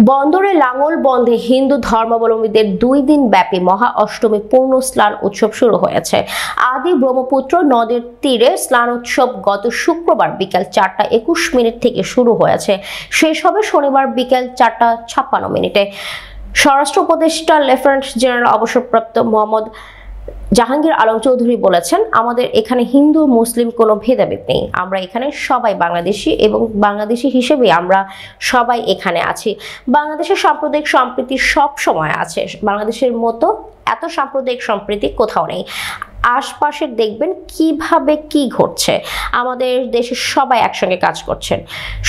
বন্দরে লাঙ্গল বন্ধে হিন্দু ধর্মাবলম্বীদের 2 দিন ব্যাপী মহা অষ্টমী পূর্ণ স্নান উৎসব শুরু হয়েছে। আদি ব্রহ্মপুত্র নদের তীরে স্নান উৎসব গত শুক্রবার বিকেল 4:21 থেকে শুরু হয়েছে, শেষ হবে শনিবার বিকেল 4:56। স্বরাষ্ট্র উপদেষ্টা লেফটেন্যান্ট জেনারেল অবসরপ্রাপ্ত মোহাম্মদ জাহাঙ্গীর আলম চৌধুরী বলেছেন, আমাদের এখানে হিন্দু মুসলিম কোনো ভেদাভেদ নেই। আমরা এখানে সবাই বাংলাদেশি এবং বাংলাদেশি হিসেবে আমরা সবাই এখানে আছি। বাংলাদেশের সাম্প্রদায়িক সম্প্রীতি সব সময় আছে। বাংলাদেশের মতো এত সাম্প্রদায়িক সম্প্রীতি কোথাও নেই। আশপাশে দেখবেন কিভাবে কি ঘটছে। আমাদের দেশে সবাই একসঙ্গে কাজ করছেন।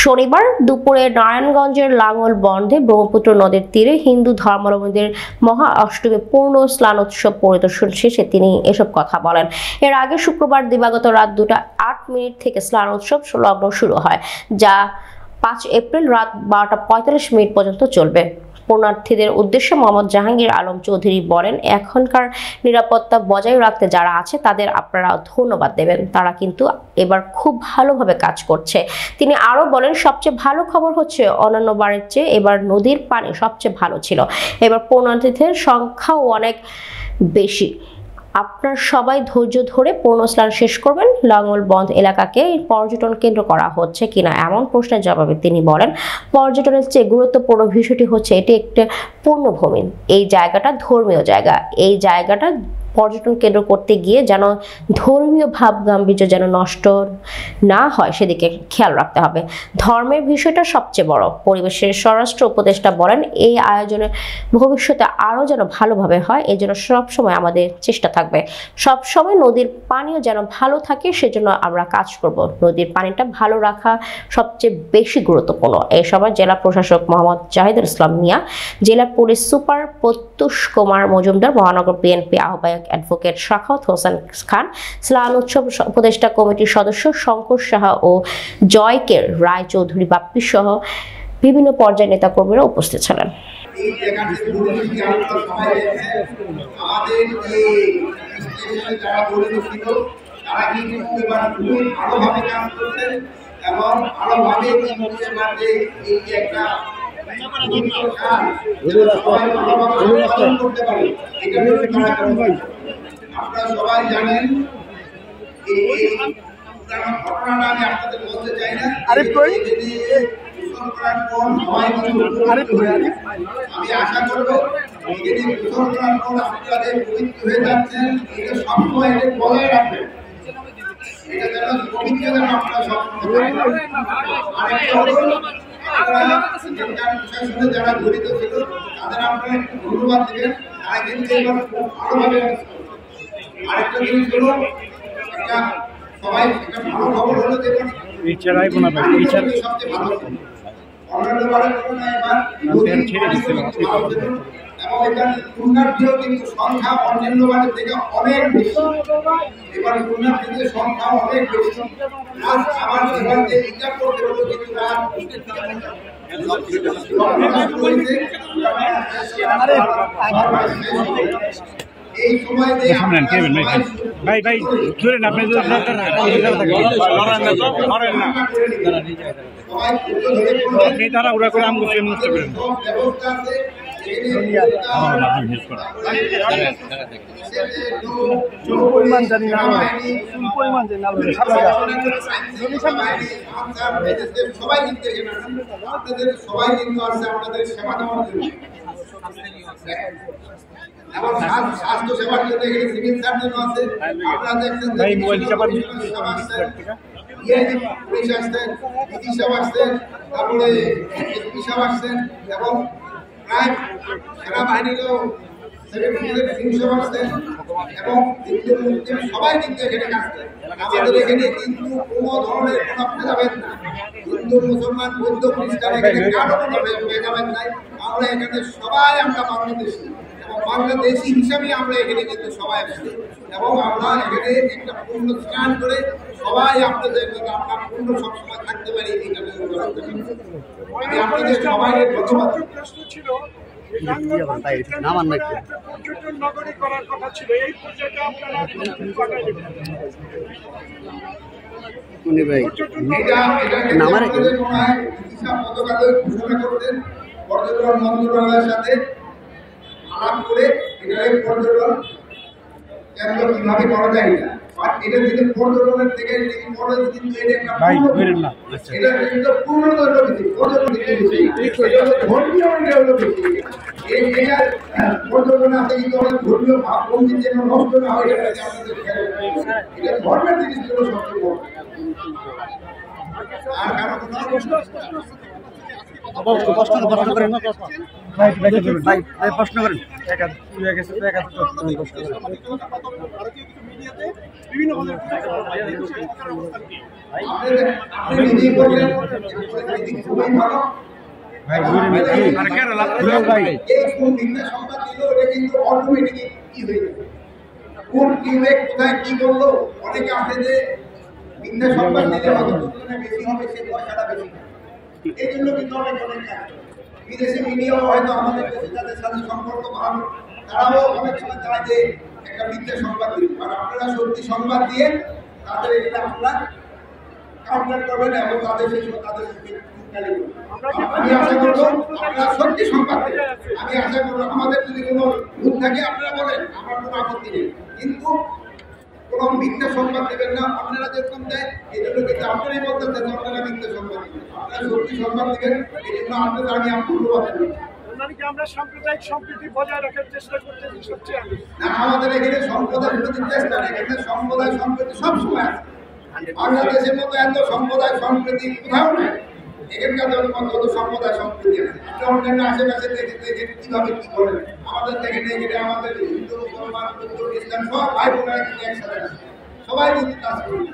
শনিবার দুপুরে নারায়ণগঞ্জের লাঙ্গল বন্ধে ব্রহ্মপুত্র নদের তীরে হিন্দু ধর্মাবলম্বীদের মহা অষ্টমী পূর্ণ স্নান উৎসব পরিদর্শন শেষে তিনি এসব কথা বলেন। এর আগে শুক্রবার দিবাগত রাত 2:08 থেকে স্নান উৎসব লগ্ন শুরু হয়, যা 5 এপ্রিল রাত 12:45 পর্যন্ত চলবে। পুণ্যার্থীদের উদ্দেশ্যে মোহাম্মদ জাহাঙ্গীর আলম চৌধুরী বলেন, এখনকার নিরাপত্তা বজায় রাখতে যারা আছে তাদের আপনারা ধন্যবাদ দেবেন। তারা কিন্তু এবার খুব ভালোভাবে কাজ করছে। তিনি আরো বলেন, সবচেয়ে ভালো খবর হচ্ছে অন্যান্য বারের চেয়ে এবার নদীর পানি সবচেয়ে ভালো ছিল। এবার পুণ্যার্থীদের সংখ্যাও অনেক বেশি। আপনার সবাই ধৈর্য ধরে পূর্ণ স্নান শেষ করবেন। লাঙ্গল বন্ধ এলাকাকে পর্যটন কেন্দ্র করা হচ্ছে কিনা এমন প্রশ্নের জবাবে তিনি বলেন, পর্যটনের চেয়ে গুরুত্বপূর্ণ বিষয়টি হচ্ছে এটি একটা পূর্ণভূমি। এই জায়গাটা ধর্মীয় জায়গা। এই জায়গাটা পর্যটন কেন্দ্র করতে গিয়ে যেন ধর্মীয় ভাব গাম্ভীর্য যেন নষ্ট না হয় সেদিকে খেয়াল রাখতে হবে। ধর্মের বিষয়টা সবচেয়ে বড়। পরিবেশের স্বরাষ্ট্র উপদেষ্টা বলেন, এই আয়োজনে ভবিষ্যতে আরো যেন ভালোভাবে হয় এজন্য সবসময় আমাদের চেষ্টা থাকবে। সবসময় নদীর পানিও যেন ভালো থাকে সেজন্য আমরা কাজ করব। নদীর পানিটা ভালো রাখা সবচেয়ে বেশি গুরুত্বপূর্ণ। এই সময় জেলা প্রশাসক মোহাম্মদ জাহিদুল ইসলাম মিয়া, জেলা পুলিশ সুপার প্রত্যুষ কুমার মজুমদার, মহানগর বিএনপি আহ্বায়ক অ্যাডভোকেট শাখাওয়াত হোসেন খান, স্নান উৎসব উপদেষ্টা কমিটির সদস্য শঙ্কর সাহা ও জয়কে রায় চৌধুরী বাপ্পি সহ বিভিন্ন পর্যায়ের নেতাকর্মীরা উপস্থিত ছিলেন। আপনারা সবাই জানেন এই ঘটনাটা আমি আপনাদের বলতে চাই না। আমি আশা করবো যদি দূষণ করার পর আপনাদের পবিত্র হয়ে যাচ্ছেন, এটা সবসময় এটা বজায় রাখবেন। এটা যেন পবিত্র যেন আপনারা সবসময় আরেকটা হলো প্রশাসনে যারা জড়িত ছিল তাদের আপনারা একটু ধন্যবাদ দেবেন। তারা কিন্তু এবার খুব ভালোভাবে আরেকটা জিনিস হলো একটা সবাই একটা ভালো খবর হলো যে সবচেয়ে ভালো অন্যান্য বারের তুলনায় এবার এবং এখানে পুণ্যার্থীও কিন্তু সংখ্যা অন্যান্য বারের থেকে অনেক বেশি। এবার পুণ্যার্থীদের সংখ্যা অনেক বেশি। আবার এবার যে এটা করতে হলো কিন্তু এই সময় ভাই ধরেন আপনি আপনি তারা ওরা করে আমি মুক্ত করেন পরিমাণ জানি না পরিমাণ জানি না সবাই কিন্তু আপনাদের সবাই কিন্তু আছে আপনাদের সেবা দেওয়ার জন্য এবং স্বাস্থ্য সেবার জন্য এখানে সিভিল সার্জন আছে। আপনারা দেখছেন পুলিশ আসছেন, ডিসি সাহেব আসছেন, তারপরে এসপি সাহেব আসছেন এবং প্রায় সেনাবাহিনীরও এবং সবাই কিন্তু এখানে কাজ করে। আমাদের এখানে কিন্তু কোনো ধরনের কোনো ভেদাভেদ না। হিন্দু মুসলমান বৌদ্ধ খ্রিস্টান এখানে কারো কোনো ভেদাভেদ নাই। আমরা এখানে সবাই আমরা বাংলাদেশি এবং বাংলাদেশি হিসাবে আমরা এখানে কিন্তু সবাই আসছি এবং আমরা এখানে একটা পূর্ণ স্নান করে সবাই আপনাদের আপনার পূর্ণ সবসময় থাকতে পারি। এটা আমি আপনাদের সবাই ধন্যবাদ। প্রশ্ন ছিল পর্যটন নগরী করার কথা ছিল, এই পর্যায়ে আপনারা ঘোষণা করতেন পর্যটন মন্ত্রণালয়ের সাথে আলাপ করে এটাকে পর্যটন কেন্দ্র কিভাবে করা যায় না। আর এটা যদি পর্যটনের থেকে পরে কিন্তু এটা একটা এটা কিন্তু পূর্ণদৈর্ঘ্য ভিত্তিক পর্যটন ধর্মীয় এটা পর্যটন আছে কিন্তু অনেক ধর্মীয় ভাব ভঙ্গি যেন নষ্ট না হয় এটা আমাদের খেয়াল রাখতে হবে। এটা ধর্মের জিনিসগুলো সবচেয়ে বড়। আর কারণ প্রশ্ন করেন আপনি নিজেই বললেন খুবই ভালো। এই কোন মিথ্যা সংবাদ দিল ওটা কিন্তু অটোমেটিক কি হয়ে যাবে, কোন টিমে কোথায় কি বললো। অনেকে আছে যে মিথ্যা সংবাদ দিলে হয়তো তুলনায় বেশি হবে, সে পয়সাটা বেশি। এই জন্য কিন্তু অনেক বিদেশি মিডিয়াও হয়তো আমাদের দেশে যাদের সাথে সম্পর্ক ভালো তারাও অনেক সময় চায় যে একটা মিথ্যা সংবাদ দিন, আর আপনারা সত্যি সংবাদ দিয়ে তাদের এটা আপনারা কাউন্টার করবেন এবং তাদের তাদের আমি আশা করবো আপনারা সত্যি সংবাদ দেবেন। আমি আশা করবো আমাদের যদি কোনো ভুল থাকে আপনারা বলেন, আমার কোনো আপত্তি নেই, কিন্তু কোনো মিথ্যা সংবাদ দেবেন না। আপনারা যেরকম দেয় এই জন্য কিন্তু আপনারাই বলতেছেন আপনারা মিথ্যা সংবাদ দিবেন, আপনারা সত্যি সংবাদ দিবেন। এই জন্য আপনাদের আমি ধন্যবাদ দিই। আমরা সাম্প্রদায়িক সম্প্রীতি বজায় রাখার চেষ্টা করতে সবচেয়ে না, আমাদের এখানে সম্প্রদায় সম্প্রীতির চেষ্টা নেই, এখানে সম্প্রদায় সম্প্রীতি সবসময় আছে। বাংলাদেশের মতো এত সম্প্রদায় সম্প্রীতি কোথাও নেই। এখানকার জনগণ কত সম্প্রদায় সম্প্রীতি আছে, অন্যান্য আশেপাশে দেখে কিভাবে কি করেন। আমাদের দেখেন এখানে আমাদের হিন্দু মুসলমান বৌদ্ধ খ্রিস্টান সব ভাই বোনেরা কিন্তু একসাথে আছে, সবাই কিন্তু কাজ করি।